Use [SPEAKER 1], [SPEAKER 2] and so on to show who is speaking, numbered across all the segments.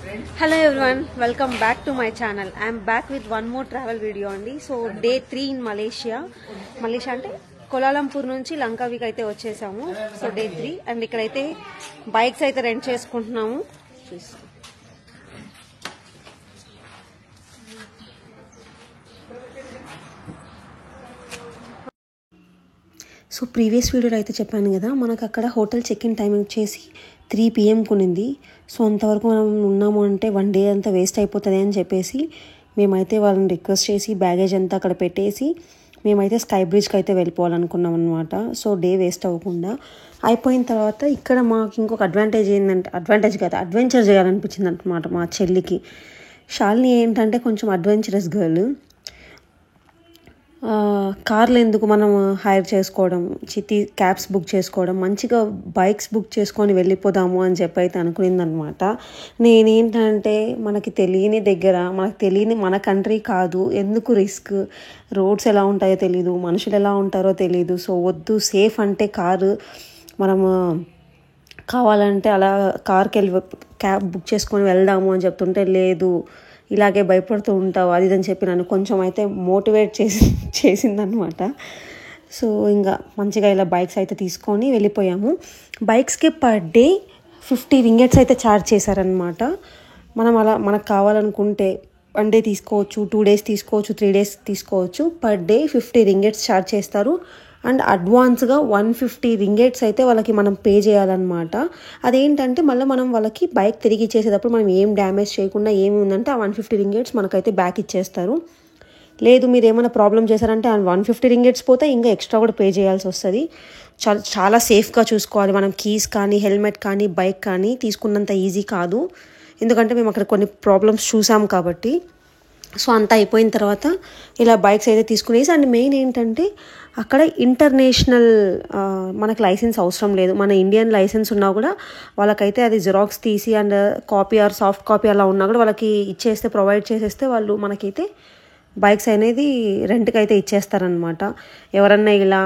[SPEAKER 1] Hello everyone, welcome back to my channel. I am back with one more travel video అండి. So day 3 in Malaysia అంటే Kuala Lumpur నుంచి లంకావికి అయితే వచ్చేసాము. So day 3 and ఇక్కడైతే bikes అయితే rent చేసుకుంటున్నాము. So previous వీడియోలో అయితే చెప్పాను కదా, మనకు అక్కడ హోటల్ చెక్ ఇన్ టైం వచ్చేసి 3 PM కొనింది. సో అంతవరకు మనం ఉన్నాము అంటే 1 డే అంతా వేస్ట్ అయిపోతుంది అని చెప్పేసి మేమైతే వాళ్ళని రిక్వెస్ట్ చేసి బ్యాగేజ్ అంతా అక్కడ పెట్టేసి మేమైతే స్కై బ్రిడ్జ్కి అయితే వెళ్ళిపోవాలనుకున్నాం అనమాట. సో డే వేస్ట్ అవ్వకుండా అయిపోయిన తర్వాత ఇక్కడ మాకు ఇంకొక అడ్వాంటేజ్ కాదు, అడ్వెంచర్ చేయాలనిపించింది అనమాట మా చెల్లికి. శాలిని ఏంటంటే కొంచెం అడ్వెంచరస్ గర్ల్. కార్లు ఎందుకు మనం హైర్ చేసుకోవడం, క్యాబ్స్ బుక్ చేసుకోవడం, మంచిగా బైక్స్ బుక్ చేసుకొని వెళ్ళిపోదాము అని చెప్పి అయితే అనుకునిందనమాట. నేనేంటంటే మనకి తెలియని మన కంట్రీ కాదు, ఎందుకు రిస్క్, రోడ్స్ ఎలా ఉంటాయో తెలీదు, మనుషులు ఎలా ఉంటారో తెలీదు. సో వద్దు, సేఫ్ అంటే కారు, మనము కావాలంటే అలా కార్కి క్యాబ్ బుక్ చేసుకొని వెళ్దాము అని చెప్తుంటే లేదు, ఇలాగే భయపడుతూ ఉంటావు అది అని చెప్పి నన్ను కొంచెం అయితే మోటివేట్ చేసిందనమాట. సో ఇంకా మంచిగా ఇలా బైక్స్ అయితే తీసుకొని వెళ్ళిపోయాము. బైక్స్కి పర్ డే 50 రింగెట్స్ అయితే ఛార్జ్ చేశారనమాట. మనకు కావాలనుకుంటే 1 డే తీసుకోవచ్చు, 2 days తీసుకోవచ్చు, 3 days తీసుకోవచ్చు. పర్ డే 50 రింగెట్స్ ఛార్జ్ చేస్తారు. అండ్ అడ్వాన్స్గా 150 రింగెట్స్ అయితే వాళ్ళకి మనం పే చేయాలన్నమాట. అదేంటంటే మళ్ళీ మనం వాళ్ళకి బైక్ తిరిగి ఇచ్చేసేటప్పుడు మనం ఏం డ్యామేజ్ చేయకుండా ఏమి ఉందంటే ఆ 150 రింగెట్స్ మనకైతే బ్యాక్ ఇచ్చేస్తారు. లేదు మీరు ఏమైనా ప్రాబ్లం చేశారంటే ఆ 150 రింగెట్స్ పోతే ఇంకా ఎక్స్ట్రా కూడా పే చేయాల్సి వస్తుంది. చాలా సేఫ్గా చూసుకోవాలి. మనం కీస్ కానీ హెల్మెట్ కానీ బైక్ కానీ తీసుకున్నంత ఈజీ కాదు, ఎందుకంటే మేము అక్కడ కొన్ని ప్రాబ్లమ్స్ చూసాం కాబట్టి. సో అంతా అయిపోయిన తర్వాత ఇలా బైక్స్ అయితే తీసుకునేసి, అండ్ మెయిన్ ఏంటంటే అక్కడ ఇంటర్నేషనల్ మనకు లైసెన్స్ అవసరం లేదు. మన ఇండియన్ లైసెన్స్ ఉన్నా కూడా వాళ్ళకైతే అది జిరాక్స్ తీసి and copy or soft copy అలా ఉన్నా కూడా వాళ్ళకి ప్రొవైడ్ చేసేస్తే వాళ్ళు మనకైతే బైక్స్ అనేది రెంట్కి అయితే ఇచ్చేస్తారనమాట. ఎవరన్నా ఇలా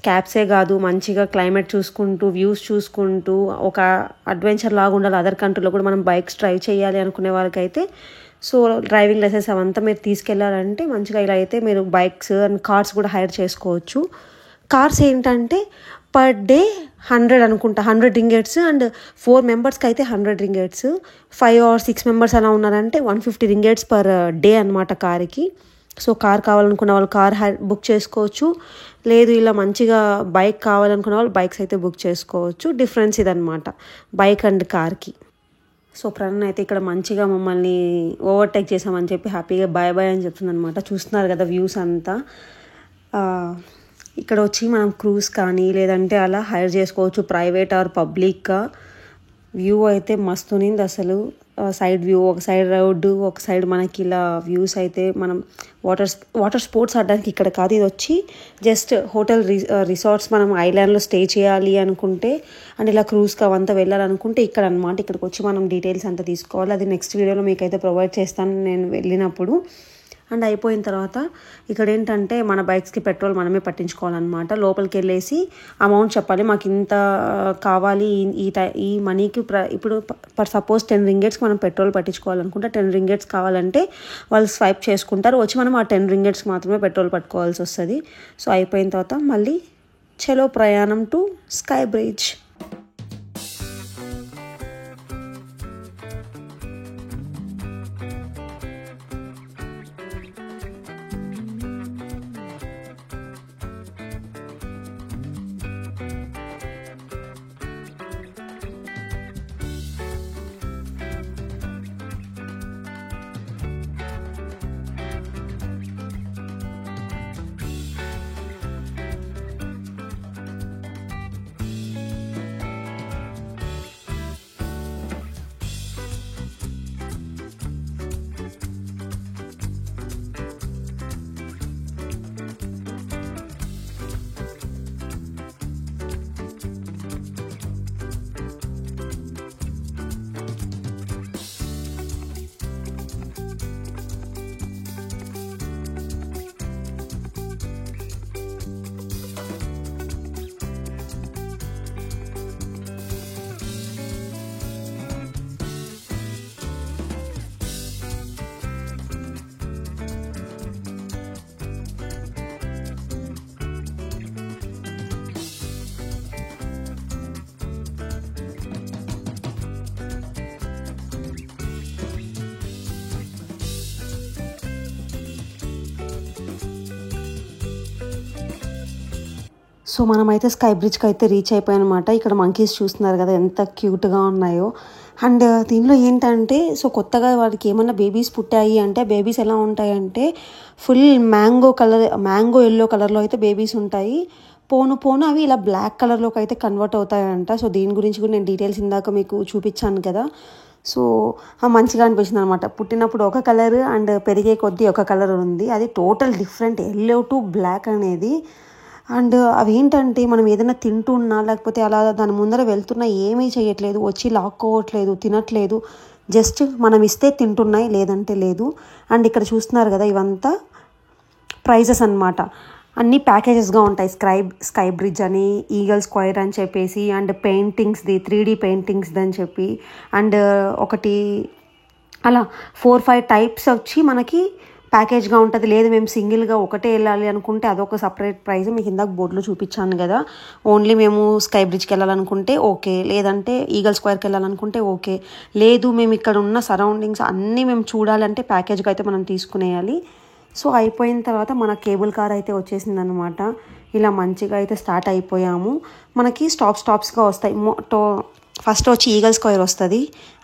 [SPEAKER 1] క్యాబ్సే కాదు, మంచిగా క్లైమేట్ చూసుకుంటూ వ్యూస్ చూసుకుంటూ ఒక అడ్వెంచర్ లాగా ఉండాలి, అదర్ కంట్రీలో కూడా మనం బైక్స్ డ్రైవ్ చేయాలి అనుకునే వాళ్ళకైతే సో డ్రైవింగ్ లైసెన్స్ అవంతా మీరు తీసుకెళ్లారంటే మంచిగా ఇలా అయితే మీరు బైక్స్ అండ్ కార్స్ కూడా హైర్ చేసుకోవచ్చు. కార్స్ ఏంటంటే పర్ డే 100 అనుకుంటా, 100 రింగెట్స్. అండ్ 4 మెంబర్స్కి అయితే 100 రింగెట్స్, 5 or 6 మెంబర్స్ అలా ఉన్నారంటే 150 రింగెట్స్ పర్ డే అనమాట కార్కి. సో కార్ కావాలనుకున్న వాళ్ళు కార్ బుక్ చేసుకోవచ్చు, లేదు ఇలా మంచిగా బైక్ కావాలనుకున్న వాళ్ళు బైక్స్ అయితే బుక్ చేసుకోవచ్చు. డిఫరెన్స్ ఇదనమాట బైక్ అండ్ కార్కి. సో ప్రణన్ అయితే ఇక్కడ మంచిగా మమ్మల్ని ఓవర్టేక్ చేసామని చెప్పి హ్యాపీగా బాయ్ బాయ్ అని చెప్తుంది అనమాట. చూస్తున్నారు కదా వ్యూస్ అంతా. ఇక్కడ వచ్చి మనం క్రూజ్ కానీ లేదంటే అలా హైర్ చేసుకోవచ్చు, ప్రైవేట్ ఆర్ పబ్లిక్గా. వ్యూ అయితే మస్తు ఉన్నింది అసలు. సైడ్ వ్యూ, ఒక సైడ్ రోడ్డు, ఒక సైడ్ మనకి ఇలా వ్యూస్ అయితే మనం వాటర్ స్పోర్ట్స్ ఆడడానికి ఇక్కడ కాదు, ఇది వచ్చి జస్ట్ హోటల్ రిసార్ట్స్ మనం ఐలాండ్లో స్టే చేయాలి అనుకుంటే అండ్ ఇలా క్రూజ్కి అవంతా వెళ్ళాలనుకుంటే ఇక్కడ అనమాట. ఇక్కడికి వచ్చి మనం డీటెయిల్స్ అంతా తీసుకోవాలి. అది నెక్స్ట్ వీడియోలో మీకైతే ప్రొవైడ్ చేస్తాను నేను వెళ్ళినప్పుడు. అండ్ అయిపోయిన తర్వాత ఇక్కడ ఏంటంటే మన బైక్స్కి పెట్రోల్ మనమే పట్టించుకోవాలన్నమాట. లోపలికి వెళ్ళేసి అమౌంట్ చెప్పాలి, మాకు ఇంత కావాలి ఈ మనీకి. ఇప్పుడు పర్ సపోజ్ 10 రింగెట్స్కి మనం పెట్రోల్ పట్టించుకోవాలనుకుంటే 10 రింగెట్స్ కావాలంటే వాళ్ళు స్వైప్ చేసుకుంటారు, వచ్చి మనం ఆ 10 రింగెట్స్కి మాత్రమే పెట్రోల్ పట్టుకోవాల్సి వస్తుంది. సో అయిపోయిన తర్వాత మళ్ళీ చలో ప్రయాణం టు స్కై బ్రిడ్జ్. సో మనమైతే స్కై బ్రిడ్జ్కి అయితే రీచ్ అయిపోయాం అనమాట. ఇక్కడ మంకీస్ చూస్తున్నారు కదా ఎంత క్యూట్గా ఉన్నాయో. అండ్ దీనిలో ఏంటంటే సో కొత్తగా వాడికి ఏమన్నా బేబీస్ పుట్టాయి అంటే బేబీస్ ఎలా ఉంటాయంటే ఫుల్ మ్యాంగో ఎల్లో కలర్లో అయితే బేబీస్ ఉంటాయి. పోను పోను అవి ఇలా బ్లాక్ కలర్లోకి అయితే కన్వర్ట్ అవుతాయంట. సో దీని గురించి కూడా నేను డీటెయిల్స్ ఇందాక మీకు చూపించాను కదా. సో మంచిగా అనిపించింది అనమాట. పుట్టినప్పుడు ఒక కలర్ అండ్ పెరిగే కొద్దీ ఒక కలర్ ఉంది. అది total different yellow to black అనేది. అండ్ అవి ఏంటంటే మనం ఏదైనా తింటున్నా లేకపోతే అలా దాని ముందర వెళ్తున్నా ఏమీ చేయట్లేదు, వచ్చి లాక్కోవట్లేదు, తినట్లేదు, జస్ట్ మనం ఇస్తే తింటున్నాయి లేదంటే లేదు. అండ్ ఇక్కడ చూస్తున్నారు కదా ఇవంతా ప్రైజెస్ అనమాట. అన్నీ ప్యాకేజెస్గా ఉంటాయి. స్కై బ్రిడ్జ్ అని, ఈగల్ స్క్వేర్ అని చెప్పేసి, అండ్ పెయింటింగ్స్ది 3D పెయింటింగ్స్ది అని చెప్పి, అండ్ ఒకటి అలా 4-5 టైప్స్ వచ్చి మనకి ప్యాకేజ్గా ఉంటుంది. లేదు మేము సింగిల్గా ఒకటే వెళ్ళాలి అనుకుంటే అదొక సపరేట్ ప్రైస్. మీకు ఇందాక బోర్డులో చూపించాను కదా. ఓన్లీ మేము స్కై బ్రిడ్జ్కి వెళ్ళాలనుకుంటే ఓకే, లేదంటే ఈగల్ స్క్వేర్కి వెళ్ళాలనుకుంటే ఓకే, లేదు మేము ఇక్కడ ఉన్న సరౌండింగ్స్ అన్నీ మేము చూడాలంటే ప్యాకేజ్గా అయితే మనం తీసుకునేయాలి. సో అయిపోయిన తర్వాత మన కేబుల్ కార్ అయితే వచ్చేసింది అనమాట. ఇలా మంచిగా అయితే స్టార్ట్ అయిపోయాము. మనకి స్టాప్స్గా వస్తాయి. ఫస్ట్ వచ్చి ఈగల్ స్క్వేర్ వస్తుంది,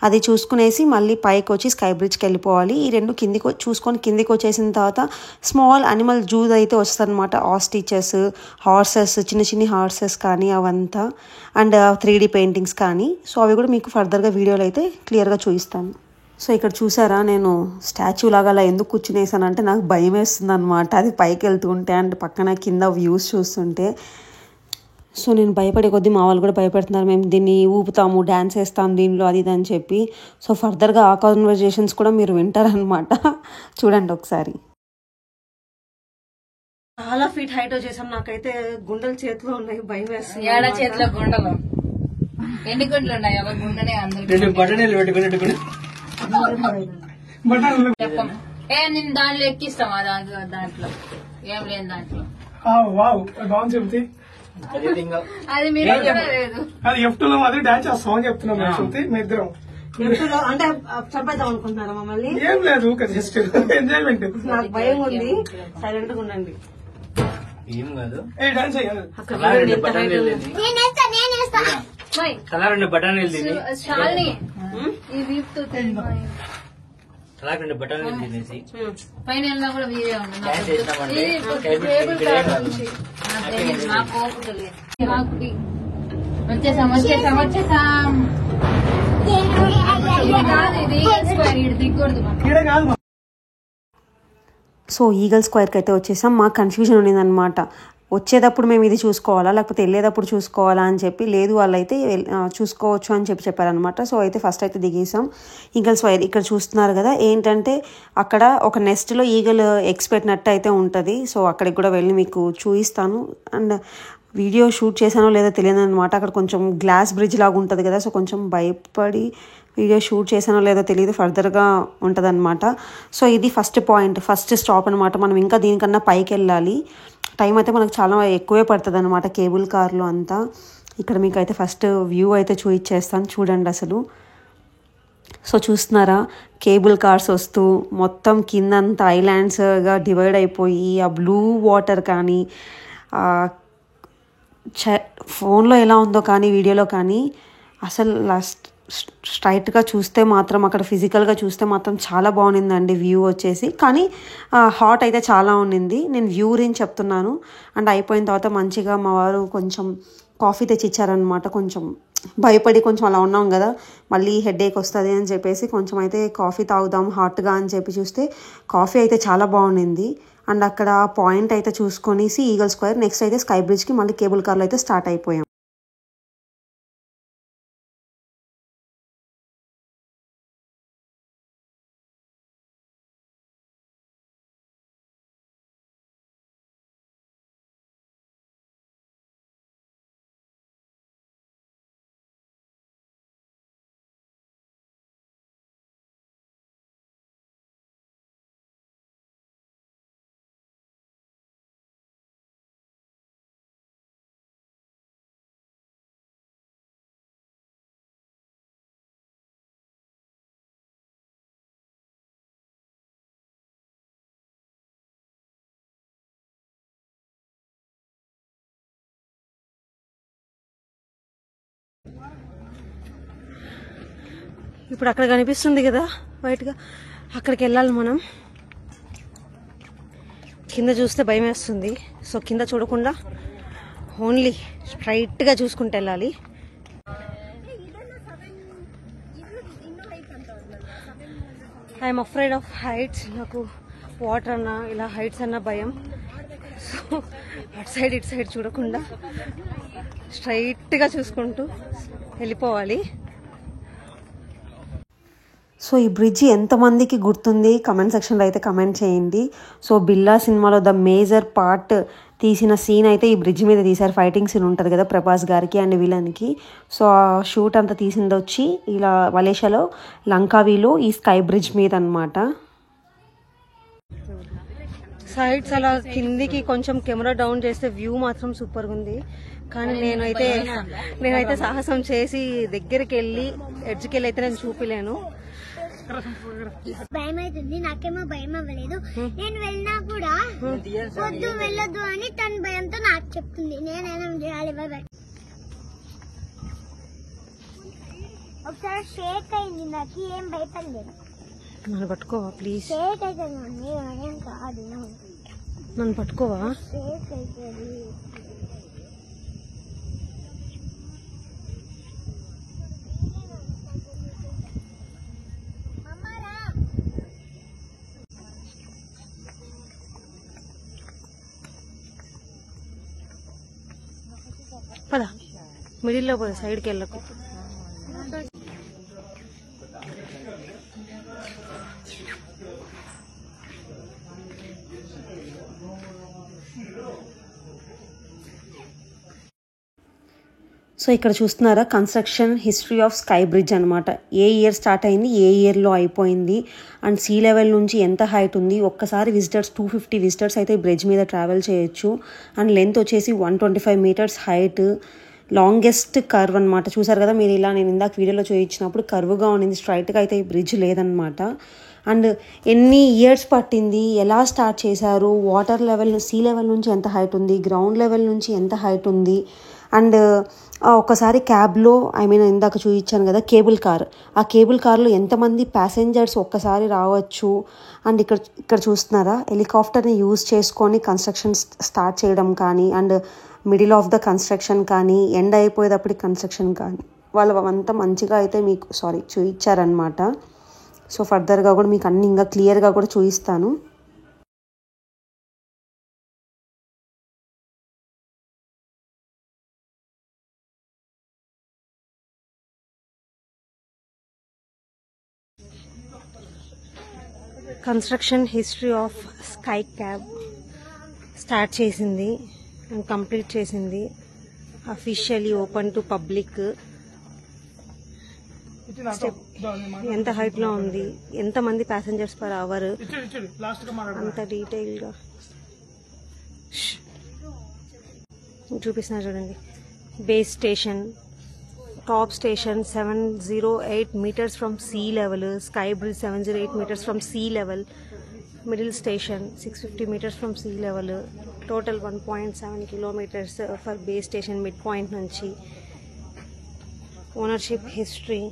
[SPEAKER 1] అది చూసుకునేసి మళ్ళీ పైకి వచ్చి స్కై బ్రిడ్జ్కి వెళ్ళిపోవాలి. ఈ రెండు చూసుకొని కిందికి వచ్చేసిన తర్వాత స్మాల్ అనిమల్ జూస్ అయితే వస్తుంది అనమాట. ఆస్టిచెస్, హార్సెస్, చిన్న హార్సెస్ కానీ అవంతా, అండ్ 3D పెయింటింగ్స్ కానీ. సో అవి కూడా మీకు ఫర్దర్గా వీడియోలో అయితే క్లియర్గా చూపిస్తాను. సో ఇక్కడ చూసారా నేను స్టాచ్యూ లాగా అలా ఎందుకు కూర్చునేసానంటే నాకు భయం వేస్తుంది అనమాట. అది పైకి వెళ్తుంటే అండ్ పక్కన కింద వ్యూస్ చూస్తుంటే. సో నేను భయపడే కొద్దీ మా వాళ్ళు కూడా భయపెడుతున్నారు, మేము దీన్ని ఊపుతాము, డ్యాన్స్ వేస్తాం దీనిలో, అది ఇది అని చెప్పి. సో ఫర్దర్గా ఆ కాన్వర్జేషన్స్ కూడా మీరు వింటారనమాట. చూడండి ఒకసారి. చాలా ఫీట్ హైట్ వచ్చేసాం. నాకైతే గుండెలు చేతిలో ఉన్నాయి, భయం వేస్తుంది.
[SPEAKER 2] చేతిలో గుండెలు ఎన్ని గుండెలు ఉన్నాయి? ఎవరి గుండెనే అందరూ నేను దాంట్లో ఎక్కిస్తాం. దాంట్లో ఏం లేని దాంట్లో అది మీరు లేదు.
[SPEAKER 3] అది ఎఫ్టూలో మాది డాన్స్ చేస్తామని చెప్తున్నాం మీ ఇద్దరం.
[SPEAKER 1] అంటే చంపేద్దాం అనుకుంటున్నారా మమ్మల్ని?
[SPEAKER 3] ఏం లేదు, జస్ట్ ఎంజాయ్మెంట్.
[SPEAKER 1] నాకు భయం ఉంది, సైలెంట్ గా ఉండండి.
[SPEAKER 4] ఏం కాదు,
[SPEAKER 3] డాన్స్ చేయాలి.
[SPEAKER 4] తలా 2 బఠానీలు తిని తలా 2 బఠానీలు తినేసి
[SPEAKER 2] పైన కూడా వీరే
[SPEAKER 4] డాన్స్ చేసినామంటే
[SPEAKER 2] వచ్చేసాం. దిగకూడదు.
[SPEAKER 1] సో ఈగల్ స్క్వేర్కి అయితే వచ్చేసాం. మాకు కన్ఫ్యూజన్ ఉన్నదన్నమాట, వచ్చేటప్పుడు మేము ఇది చూసుకోవాలా లేకపోతే వెళ్ళేటప్పుడు చూసుకోవాలా అని చెప్పి. లేదు వాళ్ళైతే చూసుకోవచ్చు అని చెప్పారనమాట. సో అయితే ఫస్ట్ అయితే దిగేసాం. ఈగల్ స్క్వేర్ ఇక్కడ చూస్తున్నారు కదా, ఏంటంటే అక్కడ ఒక నెస్ట్లో ఈగల్ ఎగ్స్ పెట్టినట్టు అయితే ఉంటుంది. సో అక్కడికి కూడా వెళ్ళి మీకు చూపిస్తాను. అండ్ వీడియో షూట్ చేశానో లేదో తెలియదు అనమాట. అక్కడ కొంచెం గ్లాస్ బ్రిడ్జ్ లాగా ఉంటుంది కదా, సో కొంచెం భయపడి వీడియో షూట్ చేశానో లేదో తెలియదు, ఫర్దర్గా ఉంటుంది అనమాట. సో ఇది ఫస్ట్ స్టాప్ అనమాట. మనం ఇంకా దీనికన్నా పైకి వెళ్ళాలి. టైం అయితే మనకు చాలా ఎక్కువే పడుతుంది అనమాట కేబుల్ కార్లో అంతా. ఇక్కడ మీకు అయితే ఫస్ట్ వ్యూ అయితే చూపించేస్తాను, చూడండి అసలు. సో చూస్తున్నారా కేబుల్ కార్స్ వస్తూ మొత్తం కిందంతా ఐలాండ్స్గా డివైడ్ అయిపోయి ఆ బ్లూ వాటర్ కానీ ఫోన్లో ఎలా ఉందో కానీ వీడియోలో కానీ అసలు స్ట్రైట్గా చూస్తే మాత్రం అక్కడ ఫిజికల్గా చూస్తే మాత్రం చాలా బాగుండిందండి వ్యూ వచ్చేసి. కానీ హాట్ అయితే చాలా ఉండింది. నేను వ్యూ గురించి చెప్తున్నాను. అండ్ అయిపోయిన తర్వాత మంచిగా మా వారు కొంచెం కాఫీ తెచ్చిచ్చారనమాట. కొంచెం భయపడి కొంచెం అలా ఉన్నాం కదా, మళ్ళీ హెడేక్ వస్తుంది అని చెప్పేసి కొంచెం అయితే కాఫీ తాగుదాం హాట్గా అని చెప్పి చూస్తే కాఫీ అయితే చాలా బాగుండింది. అండ్ అక్కడ పాయింట్ అయితే చూసుకొనేసి ఈగల్ స్క్వేర్, నెక్స్ట్ అయితే స్కై బ్రిడ్జ్కి మళ్ళీ కేబుల్ కార్లో అయితే స్టార్ట్ అయిపోయాం. ఇప్పుడు అక్కడ కనిపిస్తుంది కదా వైట్గా, అక్కడికి వెళ్ళాలి మనం. కింద చూస్తే భయం వేస్తుంది, సో కింద చూడకుండా ఓన్లీ స్ట్రైట్గా చూసుకుంటూ వెళ్ళాలి. I'm afraid of heights. నాకు వాటర్ అన్నా ఇలా హైట్స్ అన్నా భయం. సో అటు సైడ్ ఇటు సైడ్ చూడకుండా స్ట్రైట్గా చూసుకుంటూ వెళ్ళిపోవాలి. సో ఈ బ్రిడ్జ్ ఎంతమందికి గుర్తుంది కమెంట్ సెక్షన్లో అయితే కమెంట్ చేయండి. సో బిల్లా సినిమాలో ద మేజర్ పార్ట్ తీసిన సీన్ అయితే ఈ బ్రిడ్జ్ మీద తీశారు. ఫైటింగ్ సీన్ ఉంటుంది కదా ప్రభాస్ గారికి అండ్ విలన్కి. సో ఆ షూట్ అంతా తీసింది వచ్చి ఇలా మలేషియాలో లంకావీలో ఈ స్కై బ్రిడ్జ్ మీద అనమాట. సైడ్స్ అలా కిందికి కొంచెం కెమెరా డౌన్ చేస్తే వ్యూ మాత్రం సూపర్గా ఉంది. కానీ నేనైతే సాహసం చేసి దగ్గరికి వెళ్ళి ఎడ్జ్కి వెళ్ళి అయితే నేను చూపిలేను.
[SPEAKER 5] భయం అవుతుంది. నాకేమో భయం అవ్వలేదు. నేను వెళ్ళినా కూడా వద్దు వెళ్ళొద్దు అని తన భయంతో నాకు చెప్తుంది. నేనైనా చేయాలి. ఒకసారి షేక్ అయింది, నాకు ఏం భయపడలేదు.
[SPEAKER 1] నన్ను పట్టుకోవా ప్లీజ్?
[SPEAKER 5] షేక్ అవుతుంది ఏం కాదు.
[SPEAKER 1] నన్ను పట్టుకోవా?
[SPEAKER 5] షేక్ అవుతుంది.
[SPEAKER 1] పద మిడిల్లో పద, సైడ్కి వెళ్ళకు. సో ఇక్కడ చూస్తున్నారా construction history of sky bridge అనమాట. ఏ ఇయర్ స్టార్ట్ అయింది, ఏ ఇయర్లో అయిపోయింది, అండ్ సీ లెవెల్ నుంచి ఎంత హైట్ ఉంది. ఒక్కసారి విజిటర్స్ 250 విజిటర్స్ అయితే బ్రిడ్జ్ మీద ట్రావెల్ చేయొచ్చు. అండ్ లెంత్ వచ్చేసి 125 మీటర్స్ హైట్. లాంగెస్ట్ కర్వ్ అనమాట. చూసారు కదా మీరు, ఇలా నేను ఇందాక వీడియోలో చూపించినప్పుడు కర్వ్గా ఉండింది, స్ట్రైట్గా అయితే ఈ బ్రిడ్జ్ లేదనమాట. అండ్ ఎన్ని ఇయర్స్ పట్టింది, ఎలా స్టార్ట్ చేశారు, వాటర్ లెవెల్ సీ లెవెల్ నుంచి ఎంత హైట్ ఉంది, గ్రౌండ్ లెవెల్ నుంచి ఎంత హైట్ ఉంది. అండ్ ఒకసారి క్యాబ్లో ఇందాక చూపించాను కదా కేబుల్ కార్, ఆ కేబుల్ కార్లో ఎంతమంది ప్యాసింజర్స్ ఒక్కసారి రావచ్చు. అండ్ ఇక్కడ చూస్తున్నారా హెలికాప్టర్ని యూజ్ చేసుకొని కన్స్ట్రక్షన్ స్టార్ట్ చేయడం కానీ, and middle of the construction కానీ, ఎండ్ అయిపోయేటప్పటికి కన్స్ట్రక్షన్ కానీ, వాళ్ళు అంతా మంచిగా అయితే మీకు చూపించారనమాట. సో ఫర్దర్గా కూడా మీకు అన్ని ఇంకా క్లియర్గా కూడా చూపిస్తాను. Construction history of sky cab start చేసింది అండ్ కంప్లీట్ చేసింది. Officially open to public. ఎంత హైట్లో ఉంది, ఎంతమంది ప్యాసింజర్స్ పర్ అవర్, అంత డీటెయిల్గా చూపిస్తున్నా చూడండి. Base station, top station 708 meters from sea level, sky bridge 708 meters from sea level, middle station 650 meters from sea level, total 1.7 kilometers for base station midpoint nunchi. Ownership history,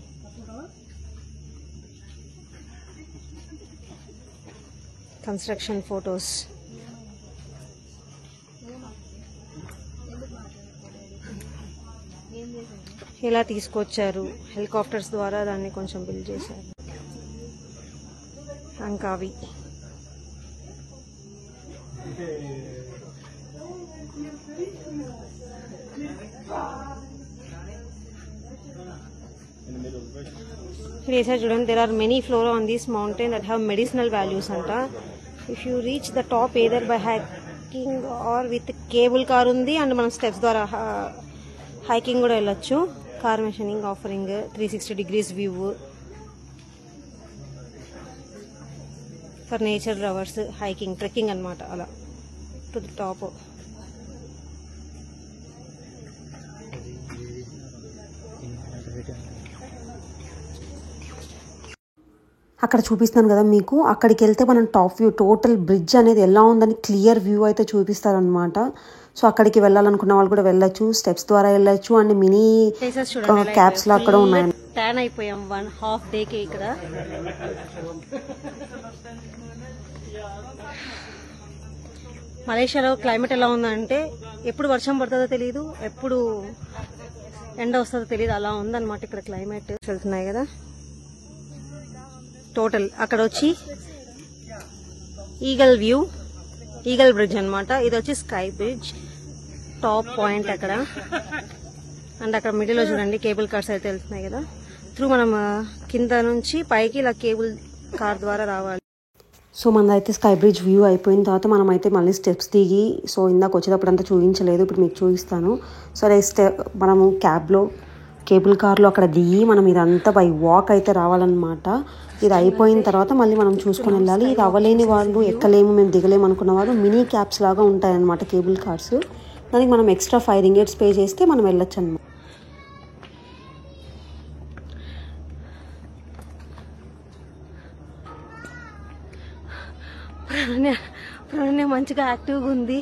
[SPEAKER 1] construction photos. ఎలా తీసుకొచ్చారు, helicopters ద్వారా దాన్ని కొంచెం build చేశారు. లంకావి here చూడండి, there are many flora on this mountain that have medicinal values అంట. If you reach the top either by hiking or with cable car ఉంది, and మనం స్టెప్స్ ద్వారా హైకింగ్ కూడా వెళ్ళొచ్చు. Car machining offering 360 degrees view for nature lovers. Hiking trekking అనమాట, అలా to the top. అక్కడ చూపిస్తున్నాను కదా మీకు, అక్కడికి వెళ్తే మనం టాప్ వ్యూ టోటల్ బ్రిడ్జ్ అనేది ఎలా ఉందని క్లియర్ వ్యూ అయితే చూపిస్తారనమాట. సో అక్కడికి వెళ్ళాలనుకున్న వాళ్ళు కూడా వెళ్ళొచ్చు, స్టెప్స్ ద్వారా వెళ్ళొచ్చు. అండ్ మినీ క్యాబ్స్ లా అక్కడ ఉన్నాయి.
[SPEAKER 6] ట్యాన్ అయిపోయాం 1.5 డేకి ఇక్కడ. మలేషియాలో క్లైమేట్ ఎలా ఉందంటే ఎప్పుడు వర్షం పడుతుందో తెలియదు, ఎప్పుడు ఎండ వస్తుందో తెలియదు, అలా ఉందన్నమాట ఇక్కడ క్లైమేట్. వెళ్తున్నాయి కదా టోటల్. అక్కడ వచ్చి ఈగల్ వ్యూ, ఈగల్ బ్రిడ్జ్ అనమాట. ఇది వచ్చి స్కై బ్రిడ్జ్ టాప్ పాయింట్ అక్కడ. అండ్ అక్కడ మిడిల్లో చూడండి కేబుల్ కార్స్ అయితే వెళ్తున్నాయి కదా. త్రూ మనం కింద నుంచి పైకి ఇలా కేబుల్ కార్ ద్వారా రావాలి.
[SPEAKER 1] సో మనదైతే స్కై బ్రిడ్జ్ వ్యూ అయిపోయిన తర్వాత మనం అయితే మళ్ళీ స్టెప్స్ దిగి, సో ఇందాక వచ్చేటప్పుడు అంతా చూపించలేదు, ఇప్పుడు మీకు చూపిస్తాను. సరే మనము క్యాబ్లో కేబుల్ కార్లో అక్కడ దిగి మనం ఇదంతా బై వాక్ అయితే రావాలన్నమాట. ఇది అయిపోయిన తర్వాత మళ్ళీ మనం చూసుకొని వెళ్ళాలి. ఇది అవ్వలేని వాళ్ళు, ఎక్కలేము మేము దిగలేము అనుకున్న వాళ్ళు మినీ క్యాబ్స్ లాగా ఉంటాయన్నమాట కేబుల్ కార్స్. దానికి మనం ఎక్స్ట్రా 5 ringgits పే చేస్తే మనం వెళ్ళొచ్చు అన్నమాట.
[SPEAKER 6] ప్రణయ మంచిగా యాక్టివ్గా ఉంది,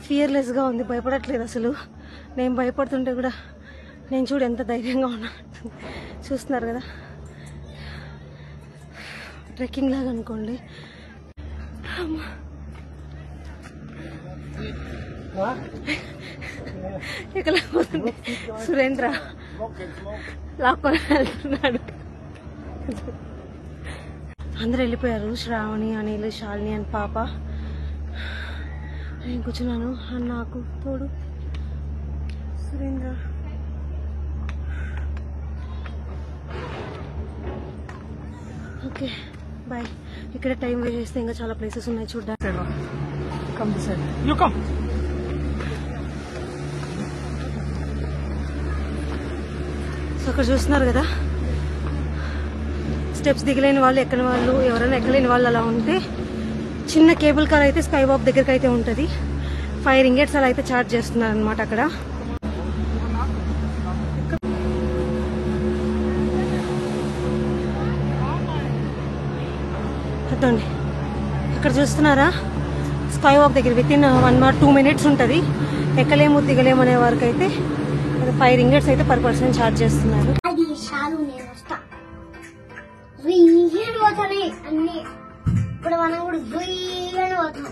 [SPEAKER 6] ఫియర్లెస్గా ఉంది, భయపడట్లేదు అసలు. నేను భయపడుతుంటే కూడా నేను చూడు ఎంత ధైర్యంగా ఉన్నా. చూస్తున్నారు కదా, ట్రెక్కింగ్ లాగా అనుకోండి. ఎక్కలేకపోతుంది సురేంద్ర, లాక్కొని వెళ్తున్నాడు. అందరూ వెళ్ళిపోయారు, శ్రావణి, అనిల్, శాలిని అండ్ పాప. నేను కూర్చున్నాను. నాకు తోడు సురేంద్ర. Okay bye. ఇక్కడ టైం వేస్ట్ చేస్తే ఇంకా చాలా ప్లేసెస్ ఉన్నాయి చూడ్డానికి. సో అక్కడ చూస్తున్నారు కదా, స్టెప్స్ దిగలేని వాళ్ళు, ఎక్కని వాళ్ళు, ఎవరైనా ఎక్కలేని వాళ్ళు అలా ఉంటే చిన్న కేబుల్ కార్ అయితే స్కై వాక్ దగ్గరికి అయితే ఉంటుంది. 5 ringgits అలా అయితే ఛార్జ్ చేస్తున్నారు అనమాట అక్కడ. అదండి ఇక్కడ చూస్తున్నారా, స్కై వాక్ దగ్గర వితిన్ 1 or 2 minutes ఉంటుంది. ఎక్కలేము దిగలేము అనే వారికి అయితే 5 ringgits అయితే per person ఛార్జ్ చేస్తున్నారు.
[SPEAKER 5] అది చాలు, నేను వస్తా. జుయ్యని పోతానే అన్ని. ఇప్పుడు మనం కూడా జుయ్యని పోతాం.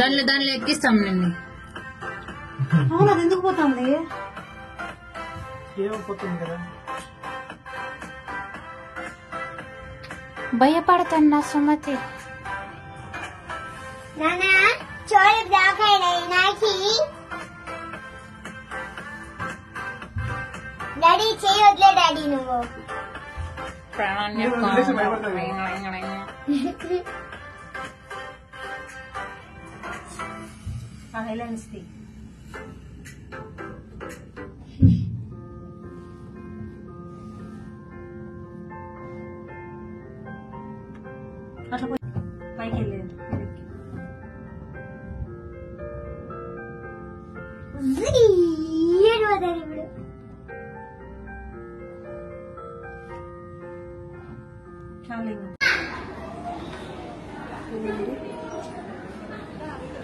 [SPEAKER 2] దానిలో ఎక్కిస్తాం నిన్ను.
[SPEAKER 6] అవును, అది ఎందుకు పోతుంది?
[SPEAKER 3] ఏమైపోతుంది కదా.
[SPEAKER 2] భయపడతాను సుమతి.
[SPEAKER 5] నాన్న చోరు దాకాయి నాకి. డాడీ చేయి వదిలే డాడీ నువ్వు.
[SPEAKER 2] ప్రాణాన్ని
[SPEAKER 6] హైలాండ్స్ ది అట్లా పైకి వెళ్ళేది.
[SPEAKER 5] జుయ్యని పోతాను ఇప్పుడు.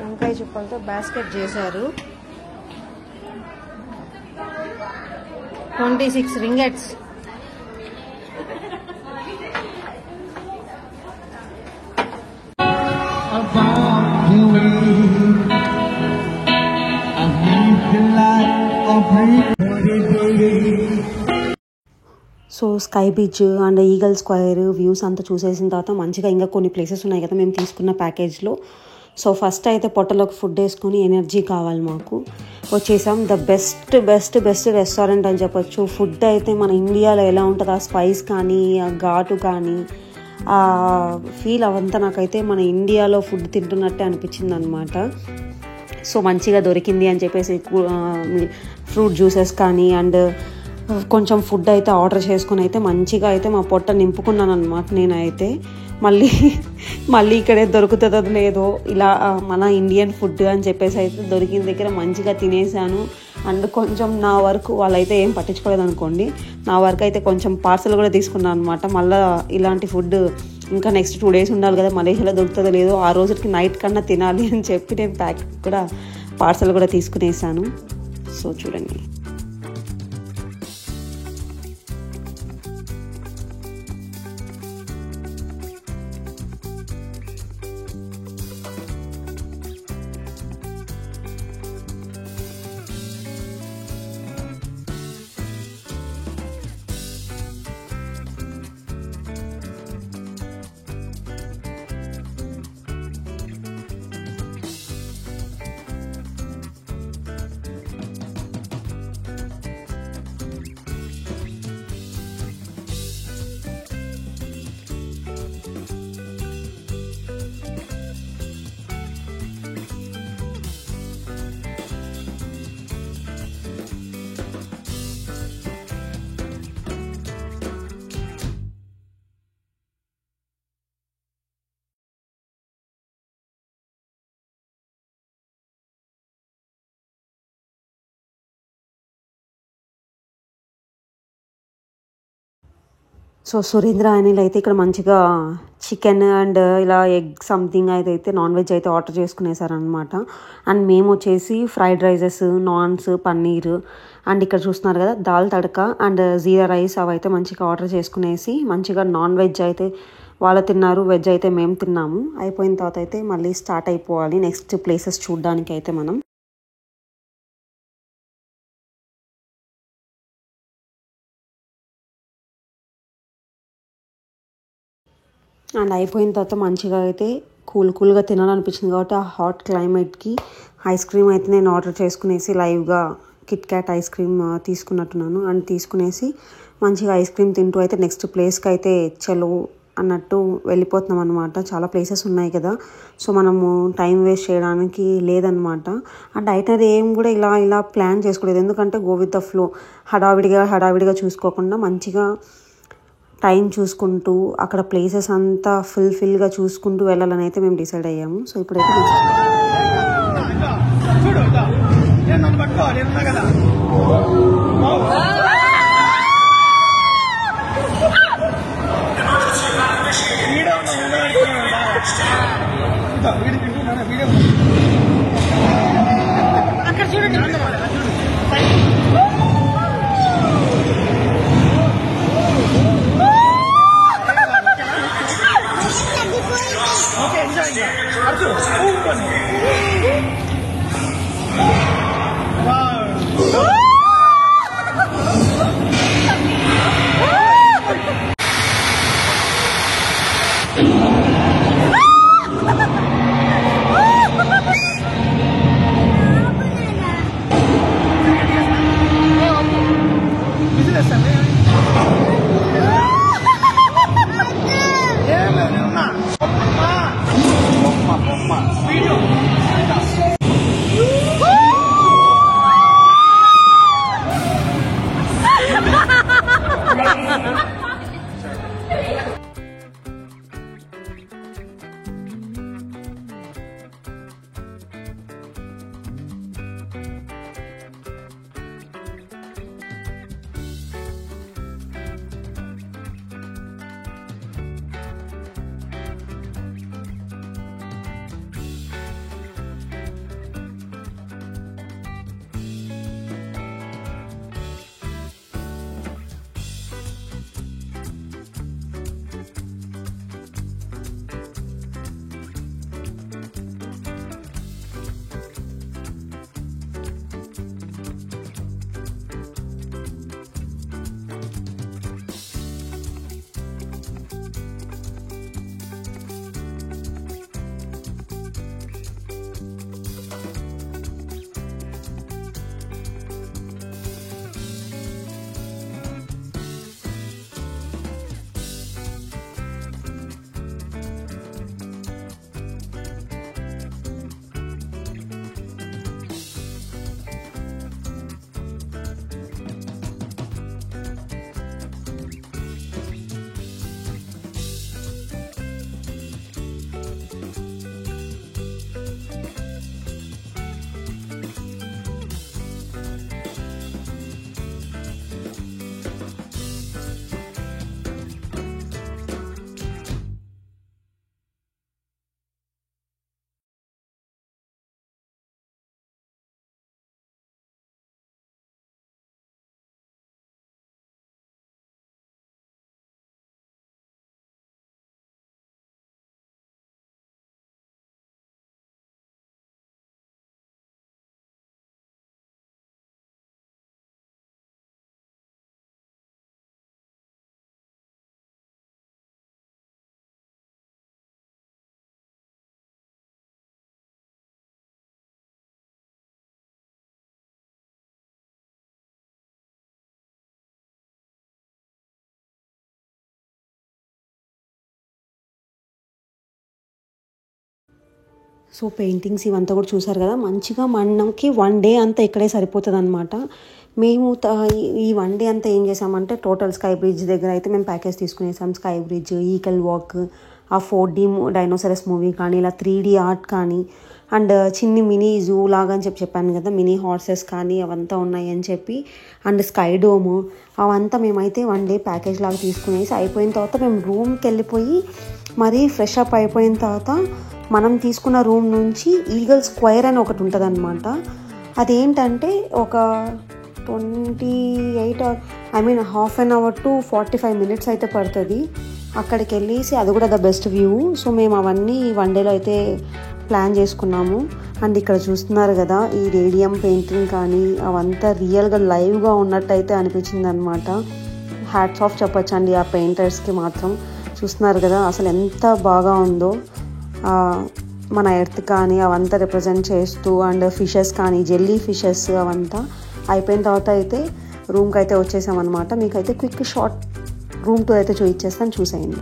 [SPEAKER 6] వంకాయ చుక్కలతో బాస్కెట్ చేశారు. 26 ringgits.
[SPEAKER 1] So sky beach and eagle square views అంతా చూసేసిన తర్వాత మంచిగా ఇంకా కొన్ని ప్లేసెస్ ఉన్నాయి కదా మేము తీసుకున్న ప్యాకేజ్లో. సో ఫస్ట్ అయితే పొట్టలోకి ఫుడ్ వేసుకొని ఎనర్జీ కావాలి మాకు. వచ్చేసాం the best best best restaurant అని చెప్పొచ్చు. ఫుడ్ అయితే మన ఇండియాలో ఎలా ఉంటుంది, ఆ స్పైస్ కానీ ఆ ఘాటు కానీ ఆ ఫీల్ అవంతా నాకైతే మన ఇండియాలో ఫుడ్ తింటున్నట్టే అనిపించింది అనమాట. సో మంచిగా దొరికింది అని చెప్పేసి ఫ్రూట్ జ్యూసెస్ కానీ అండ్ కొంచెం ఫుడ్ అయితే ఆర్డర్ చేసుకుని అయితే మంచిగా అయితే మా పొట్ట నింపుకున్నాను అనమాట నేనైతే. మళ్ళీ ఇక్కడే దొరుకుతుందో లేదో ఇలా మన ఇండియన్ ఫుడ్ అని చెప్పేసి అయితే దొరికిన దగ్గర మంచిగా తినేసాను. అండ్ కొంచెం నా వరకు వాళ్ళైతే ఏం పట్టించుకోలేదు అనుకోండి, నా వరకు అయితే కొంచెం పార్సల్ కూడా తీసుకున్నాను అనమాట. మళ్ళీ ఇలాంటి ఫుడ్ ఇంకా నెక్స్ట్ 2 days ఉండాలి కదా, మలేషియాలో దొరుకుతుందో లేదో, ఆ రోజుకి నైట్ కన్నా తినాలి అని చెప్పి నేను పార్సల్ కూడా తీసుకునేసాను. సో చూడండి. సో సురేంద్ర అనిల్ అయితే ఇక్కడ మంచిగా చికెన్ అండ్ ఇలా ఎగ్ సంథింగ్ అయితే నాన్ వెజ్ అయితే ఆర్డర్ చేసుకునేసారనమాట. అండ్ మేము వచ్చేసి fried rises, naans, paneer and ఇక్కడ చూస్తున్నారు కదా దాల్ తడక అండ్ జీరా రైస్ అవి అయితే మంచిగా ఆర్డర్ చేసుకునేసి మంచిగా నాన్ వెజ్ అయితే వాళ్ళు తిన్నారు, వెజ్ అయితే మేము తిన్నాము. అయిపోయిన తర్వాత అయితే మళ్ళీ స్టార్ట్ అయిపోవాలి నెక్స్ట్ ప్లేసెస్ చూడడానికి అయితే మనం. అండ్ అయిపోయిన తర్వాత మంచిగా అయితే కూల్గా తినాలనిపించింది కాబట్టి ఆ హాట్ క్లైమేట్కి ఐస్ క్రీమ్ అయితే నేను ఆర్డర్ చేసుకునేసి లైవ్గా కిట్ క్యాట్ ఐస్ క్రీమ్ తీసుకున్నట్టున్నాను. అండ్ తీసుకునేసి మంచిగా ఐస్ క్రీమ్ తింటూ అయితే నెక్స్ట్ ప్లేస్కి అయితే చలో అన్నట్టు వెళ్ళిపోతున్నాం అనమాట. చాలా ప్లేసెస్ ఉన్నాయి కదా, సో మనము టైం వేస్ట్ చేయడానికి లేదనమాట. అండ్ అయితే ఏం కూడా ఇలా ప్లాన్ చేసుకోలేదు, ఎందుకంటే గో విత్ ద ఫ్లో, హడావిడిగా చూసుకోకుండా మంచిగా టైం చూసుకుంటూ అక్కడ ప్లేసెస్ అంతా ఫుల్గా చూసుకుంటూ వెళ్ళాలని అయితే మేము డిసైడ్ అయ్యాము. సో ఇప్పుడైతే
[SPEAKER 3] చూడు నేను నన్ను పట్టుకో, నేనున్నా కదా. అక్కడ చూడండి. Okay enjoy Arju. Video
[SPEAKER 1] so paintings ఇవంతా కూడా చూసారు కదా, మంచిగా మనకి 1 డే అంతా ఇక్కడే సరిపోతుంది అనమాట. మేము ఈ 1 డే అంతా ఏం చేసామంటే టోటల్ స్కై బ్రిడ్జ్ దగ్గర అయితే మేము ప్యాకేజ్ తీసుకునేసాం. స్కై బ్రిడ్జ్, ఈగల్ వాక్, ఆ 4D డైనోసరస్ మూవీ కానీ, ఇలా 3D ఆర్ట్ కానీ, అండ్ చిన్ని మినీ జూ లాగా అని చెప్పాను కదా, మినీ హార్సెస్ కానీ అవంతా ఉన్నాయి అని చెప్పి, అండ్ స్కై డోము అవంతా మేమైతే 1 డే ప్యాకేజ్ లాగా తీసుకునేసి అయిపోయిన తర్వాత మేము రూమ్కి వెళ్ళిపోయి మరీ ఫ్రెష్ అప్ అయిపోయిన తర్వాత మనం తీసుకున్న రూమ్ నుంచి ఈగల్ స్క్వేర్ అని ఒకటి ఉంటుంది అనమాట. అదేంటంటే ఒక 1/2 an hour to 45 minutes అయితే పడుతుంది అక్కడికి వెళ్ళేసి. అది కూడా ద బెస్ట్ వ్యూ. సో మేము అవన్నీ 1 డేలో అయితే ప్లాన్ చేసుకున్నాము. అండ్ ఇక్కడ చూస్తున్నారు కదా, ఈ రేడియం పెయింటింగ్ కానీ అవంతా రియల్గా లైవ్గా ఉన్నట్టయితే అనిపించింది అనమాట. హ్యాట్స్ ఆఫ్ చెప్పొచ్చు అండి ఆ పెయింటర్స్కి మాత్రం. చూస్తున్నారు కదా అసలు ఎంత బాగా ఉందో. మన ఎర్త్ కానీ అవంతా రిప్రజెంట్ చేస్తూ, అండ్ ఫిషెస్ కానీ జెల్లీ ఫిషెస్ అవంతా అయిపోయిన తర్వాత అయితే రూమ్కి అయితే వచ్చేసామన్నమాట. మీకైతే క్విక్ షార్ట్ రూమ్ టూర్ అయితే చూపించేస్తాను, చూసేయండి.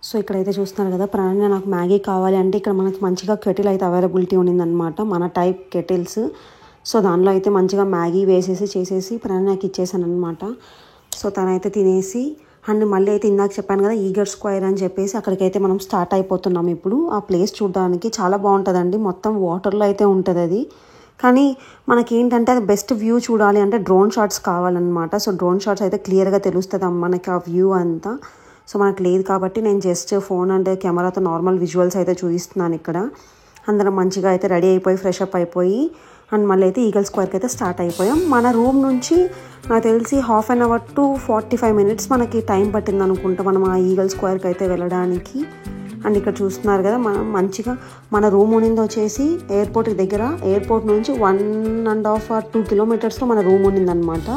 [SPEAKER 1] సో ఇక్కడైతే చూస్తున్నారు కదా, ప్రణాళిక నాకు మ్యాగీ కావాలి అంటే ఇక్కడ మనకి మంచిగా కెటిల్ అయితే అవైలబిలిటీ ఉండిందనమాట, మన టైప్ కెటిల్స్. సో దానిలో అయితే మంచిగా మ్యాగీ వేసేసి చేసేసి ప్రణాళికకి ఇచ్చేసాను అనమాట. సో తనైతే తినేసి, అండ్ మళ్ళీ అయితే ఇందాక చెప్పాను కదా ఈగల్ స్క్వేర్ అని చెప్పేసి, అక్కడికైతే మనం స్టార్ట్ అయిపోతున్నాం ఇప్పుడు. ఆ ప్లేస్ చూడడానికి చాలా బాగుంటుందండి, మొత్తం వాటర్లో అయితే ఉంటుంది అది. కానీ మనకి ఏంటంటే అది బెస్ట్ వ్యూ చూడాలి అంటే డ్రోన్ షాట్స్ కావాలన్నమాట. సో డ్రోన్ షాట్స్ అయితే క్లియర్గా తెలుస్తుంది మనకి ఆ వ్యూ అంతా. సో మనకు లేదు కాబట్టి నేను జస్ట్ ఫోన్ అండ్ కెమెరాతో నార్మల్ విజువల్స్ అయితే చూపిస్తున్నాను ఇక్కడ. అందరం మంచిగా అయితే రెడీ అయిపోయి ఫ్రెష్ అప్ అయిపోయి అండ్ మళ్ళీ అయితే ఈగల్ స్క్వేర్కి అయితే స్టార్ట్ అయిపోయాం. మన రూమ్ నుంచి నాకు తెలిసి 1/2 an hour to 45 minutes మనకి టైం పట్టింది అనుకుంటా మనం ఆ ఈగల్ స్క్వేర్కి అయితే వెళ్ళడానికి. అండ్ ఇక్కడ చూస్తున్నారు కదా, మనం మంచిగా మన రూమ్ ఉండింది వచ్చేసి ఎయిర్పోర్ట్ దగ్గర. ఎయిర్పోర్ట్ నుంచి 1.5 or 2 kilometers మన రూమ్ ఉండిందనమాట.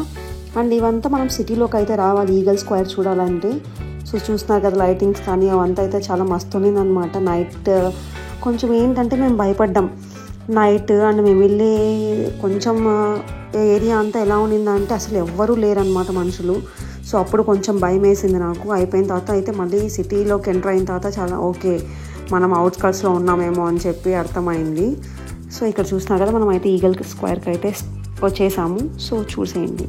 [SPEAKER 1] అండ్ ఇవంతా మనం సిటీలోకి అయితే రావాలి ఈగల్ స్క్వేర్ చూడాలంటే. సో చూస్తున్నారు కదా లైటింగ్స్ కానీ అవంతా అయితే చాలా మస్తు ఉన్నిందనమాట. నైట్ కొంచెం ఏంటంటే మేము భయపడ్డాం నైట్. అండ్ మేము వెళ్ళే కొంచెం ఏరియా అంతా ఎలా ఉండిందంటే అసలు ఎవ్వరూ లేరనమాట మనుషులు. సో అప్పుడు కొంచెం భయం వేసింది నాకు. అయిపోయిన తర్వాత అయితే మళ్ళీ సిటీలోకి ఎంటర్ అయిన తర్వాత చాలా ఓకే మనం అవుట్స్కట్స్లో ఉన్నామేమో అని చెప్పి అర్థమైంది. సో ఇక్కడ చూస్తున్నారు కదా మనం అయితే ఈగల్ స్క్వేర్కి అయితే వచ్చేసాము. సో చూసేయండి.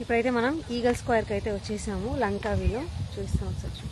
[SPEAKER 6] ఇప్పుడైతే మనం ఈగల్ స్క్వేర్కి అయితే వచ్చేసాము, లంకావీలో చూస్తాం ఒకసారి.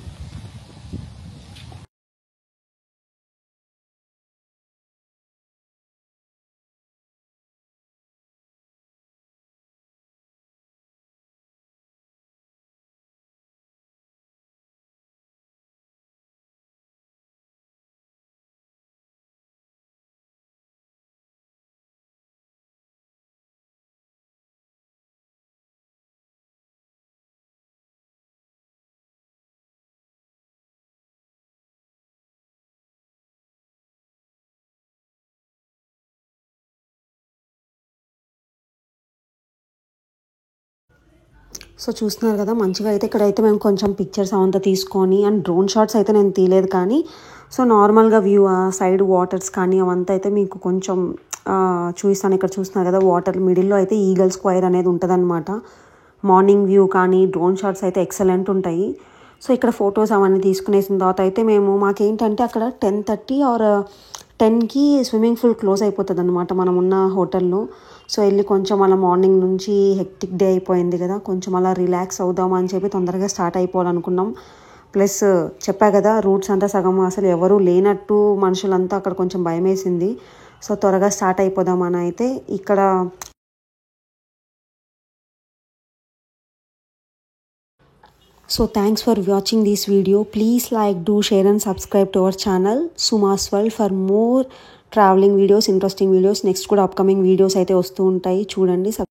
[SPEAKER 1] సో చూస్తున్నారు కదా మంచిగా అయితే ఇక్కడైతే మేము కొంచెం పిక్చర్స్ అవంతా తీసుకొని, అండ్ డ్రోన్ షాట్స్ అయితే నేను తీయలేదు, కానీ సో నార్మల్గా వ్యూ సైడ్ వాటర్స్ కానీ అవంతా అయితే మీకు కొంచెం చూపిస్తాను. ఇక్కడ చూస్తున్నారు కదా వాటర్ మిడిల్లో అయితే ఈగల్ స్క్వేర్ అనేది ఉంటుందన్నమాట. మార్నింగ్ వ్యూ కానీ డ్రోన్ షాట్స్ అయితే ఎక్సలెంట్ ఉంటాయి. సో ఇక్కడ ఫొటోస్ అవన్నీ తీసుకునేసిన తర్వాత అయితే మాకేంటంటే అక్కడ 10:30 ఆర్ 10కి స్విమ్మింగ్ పూల్ క్లోజ్ అయిపోతుంది అనమాట మనం ఉన్న హోటల్లో. సో వెళ్ళి కొంచెం అలా మార్నింగ్ నుంచి హెక్టిక్ డే అయిపోయింది కదా, కొంచెం అలా రిలాక్స్ అవుదామని చెప్పి తొందరగా స్టార్ట్ అయిపోవాలనుకున్నాం. ప్లస్ చెప్పా కదా రూట్స్ అంతా సగం అసలు ఎవరూ లేనట్టు మనుషులంతా అక్కడ కొంచెం భయం వేసింది. సో త్వరగా స్టార్ట్ అయిపోదామని అయితే ఇక్కడ So thanks for watching this video. Please like, do, share and subscribe to our channel Suma's World for more traveling videos, interesting videos. Next కూడా upcoming videos అయితే వస్తూ ఉంటాయి, చూడండి.